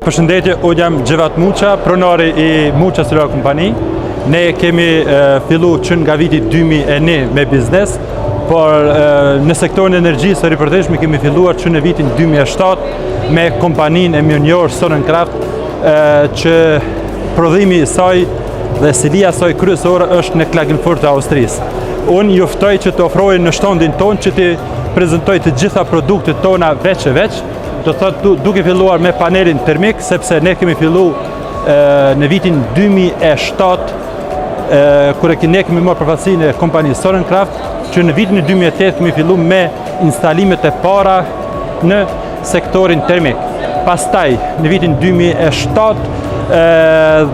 Përshëndetje, unë jam Gjevat Muqa, pronari i Muqa Solar Kompani. Ne kemi fillu që nga viti 2001 me biznes, por në sektorin e energjisë së ripërteshme kemi filluar që në vitin 2007 me kompaninë e mionjor Sonnenkraft, që prodhimi i saj dhe silia saj kryesore është në Klagenfurt të Austrisë. Unë juftoj që të ofroj në shtandin tonë që të prezentoj të gjitha produktet tona veç e veç, do thotë duke filluar me panelin termik, sepse ne kemi fillu në vitin 2007, kur ne kemi marrë përfaqësinë e kompanisë Sonnenkraft, që në vitin 2008 kemi fillu me instalimet e para në sektorin termik. Pastaj, në vitin 2007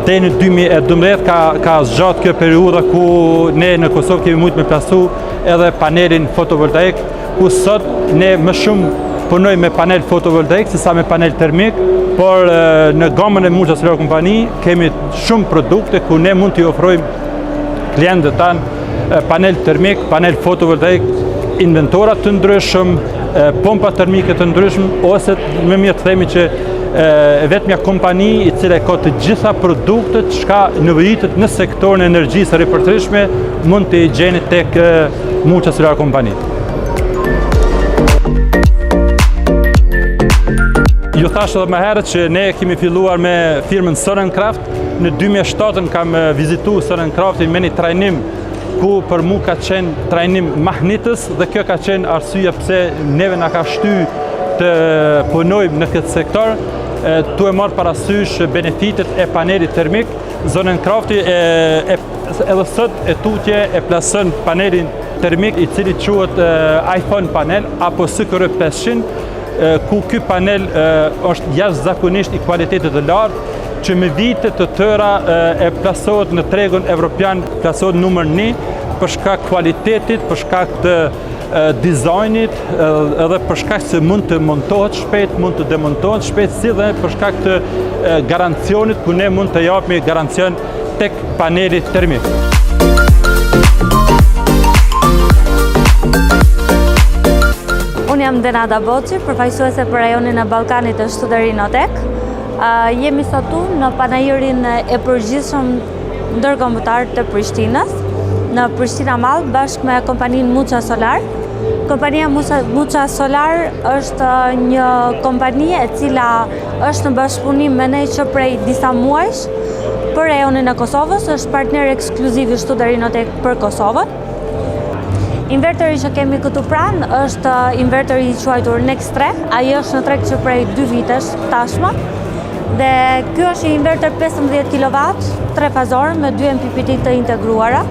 dhe në 2012 ka zgjat kjo periudha ku ne në Kosovë kemi mujtë me plasu edhe panelin fotovoltaik, ku sot ne më shumë punoj me panel fotovoltaik se sa me panel termik, por në gamën e Muqa Solar Kompani kemi shumë produkte ku ne mund t'i ofrojmë klientët tanë panel termik, panel fotovoltaik, inventorat të ndryshëm, pompa termike të ndryshëm, ose më mirë të themi që vetëmja kompani i cila ka të gjitha produktet çka nevojitet në sektorin e energjisë së ripërteshme mund të gjeni tek Muqa Solar Kompani. Ju thash edhe më herët që ne kemi filluar me firmën Sonnenkraft. Në 2007 kam vizitu Sonnenkraftin me një trajnim ku për mu ka qenë trajnim mahnitës, dhe kjo ka qenë arsyeja pse neve na ka shty të punojmë në këtë sektor, tu e marrë parasysh benefitet e panelit termik. Sonnenkrafti edhe sot e tutje e plasën panelin termik i cili quhet iPhone panel apo SKR 500, ku ky panel është jashtëzakonisht i kualitetit të lartë, që me vite të tëra e plasohet në tregun evropian, plasohet numër 1 për shkak kualitetit, për shkak të dizajnit, edhe për shkak se mund të montohet shpejt, mund të demontohet shpejt, si dhe për shkak të garancionit, ku ne mund të japim garancion tek paneli termik. Unë jam Denada Boci, përfaqësuese për rajonin e Ballkanit të Shtuteri Notek. Jemi sot në panajirin e përgjithshëm ndërkombëtar të Prishtinës, në Prishtina Mall, bashkë me kompaninë Muqa Solar. Kompania Muqa Solar është një kompani e cila është në bashkëpunim me ne që prej disa muajsh për rajonin e Kosovës, është partner ekskluziv i Shtuteri Notek për Kosovën. Inverteri që kemi këtu pranë është inverteri i quajtur Next 3, ai është në treg që prej 2 vitesh tashmë. Dhe ky është një inverter 15 kW, 3 fazor me 2 MPPT të integruara,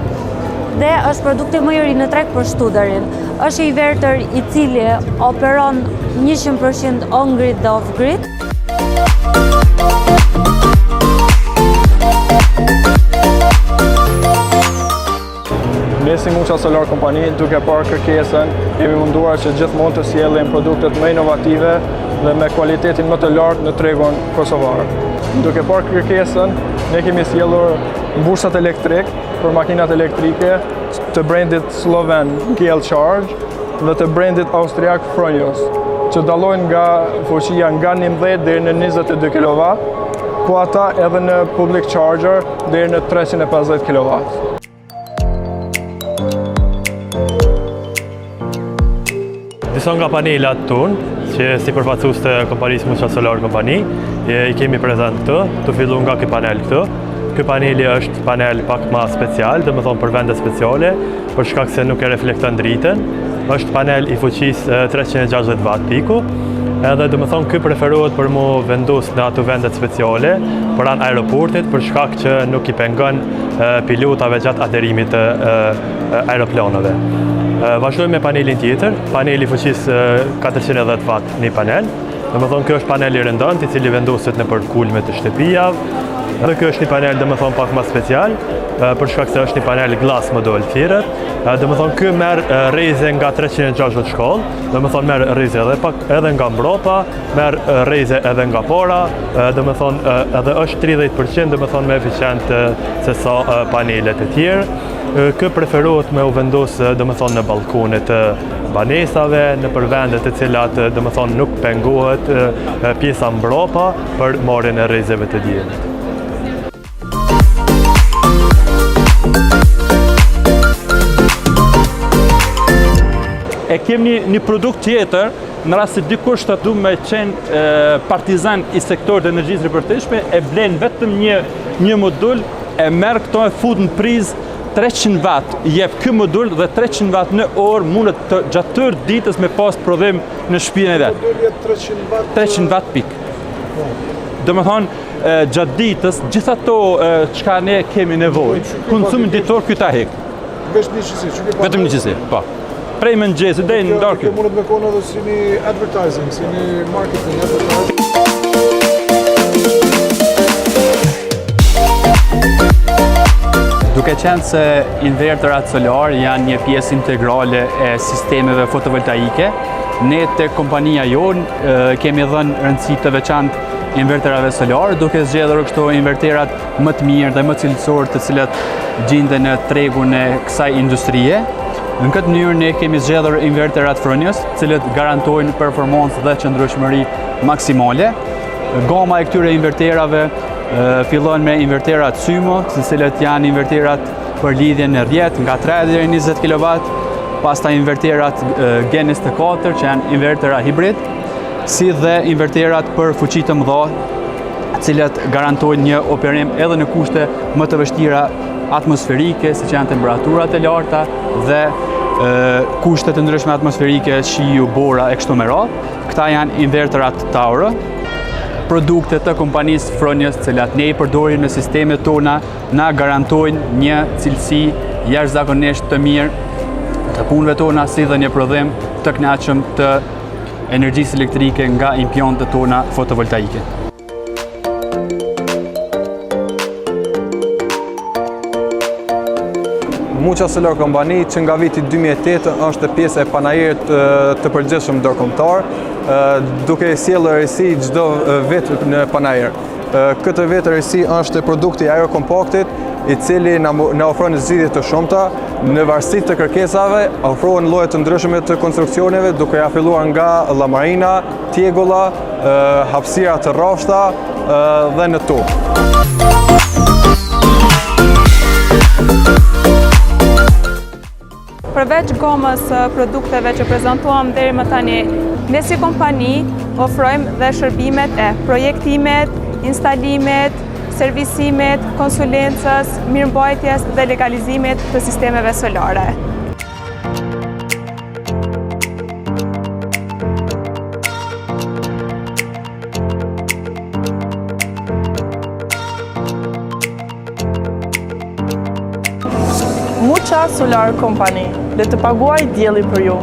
dhe është produkti më i ri në treg për Shtuterin. Është një inverter i cili operon 100% on-grid dhe off-grid. Ne si Muqa Solar Kompani, duke parë kërkesën, jemi munduar që gjithmonë të sjellim produktet më inovative dhe me kualitetin më të lartë në tregun kosovar. Duke parë kërkesën, ne kemi sjellur mbursat elektrik për makinat elektrike të brendit sloven GL Charge dhe të brendit austriak Fronius, që dallojnë nga fuqia nga 11 deri në 22 kW, po ata edhe në public charger deri në 350 kW. Disa nga panelat tonë, që si përfaqësues të kompanisë Muqa Solar Kompani, i kemi prezant këtë, të fillu nga ky panel këtë. Ky paneli është panel pak më special, dhe më thonë për vende speciale, për shkak se nuk e reflekton dritën. Është panel i fuqisë 360 watt piku, edhe dhe më thonë ky preferohet për mu vendus në ato vendet speciale, për anë aeroportit, për shkak që nuk i pengon pilotave gjatë aterimit të aeroplanove. Vazhdojmë me panelin tjetër, paneli fuqisë 410 watt një panel. Dhe më thonë kjo është paneli rëndant, i cili vendoset në për kulme të shtëpijave, Dhe ky është një panel domethënë pak më special, për shkak se është një panel glass model thirrët. Domethënë ky merr rreze nga 360 shkollë, domethënë merr rreze edhe nga mbrapa, merr rreze edhe nga pora, domethënë edhe është 30% domethënë më eficient se sa panelet e tjerë. Kë preferohet me u vendos domethënë në balkonet të banesave, në vende të cilat domethënë nuk pengohet pjesa mbrapa për marrjen e rrezeve të diellit. E kemi një produkt tjetër, në rast se dikush të du me qenë partizan i sektorit të energjisë ripërtishme, e blen vetëm një modul, e merr këto e fut në prizë 300 watt, jep ky modul dhe 300 watt në orë mundet gjatë tërë ditës me pas prodhim në shtëpinë e vet. 300 watt pik. Do me thonë, gjatë ditës, gjitha to çka ne kemi nevojë, konsumin ditor ky ta hek. Vetëm një qësi, po. Prej mëngjesit deri në darkë. Kjo mundet me konë edhe si një advertising, si një marketing advertising. Duke qenë se inverterat solar janë një pjesë integrale e sistemeve fotovoltaike, ne te kompania jonë kemi dhënë rëndësi të veçantë inverterave solar, duke zgjedhur këto inverterat më të mirë dhe më cilësor të cilat gjenden në tregun e kësaj industrie. Në këtë mënyrë ne kemi zgjedhur inverterat Fronius, të cilët garantojnë performancë dhe qëndrueshmëri maksimale. Gama e këtyre inverterave fillon me inverterat Symo, të cilët janë inverterat për lidhjen në rrjet nga 3 deri 20 kW, pastaj inverterat Genis të 4 që janë invertera hibrid, si dhe inverterat për fuqi të mëdha, të cilat garantojnë një operim edhe në kushte më të vështira atmosferike, siç janë temperaturat e larta dhe kushtet të ndryshme atmosferike, shiu, bora e kështu me radhë. Këta janë inverterat Tauro, produkte të kompanisë Fronius, të cilat ne i përdorim në sistemet tona, na garantojnë një cilësi jashtëzakonisht të mirë të punëve tona, si dhe një prodhim të kënaqshëm të energjisë elektrike nga impiontet tona fotovoltaike. Mucha Solar Kompani që nga viti 2008 është pjesë e panajirit të përgjithshëm ndërkombëtar, duke sjellur rësi çdo vit në panajir. Këtë vit rësi është produkti Aerocompactit, i cili na ofron zgjidhje të shumta në varësi të kërkesave, ofrohen lloje të ndryshme të konstruksioneve, duke ja filluar nga llamarina, tjegulla, hapësira të rrafshta dhe në tokë. Përveç gamës produkteve që prezantuam deri më tani, ne si kompani ofrojmë dhe shërbimet e projektimet, instalimet, servisimet, konsulencës, mirëmbajtjes dhe legalizimet të sistemeve solare. Mucha Solar Kompani, le të paguaj dielli për ju.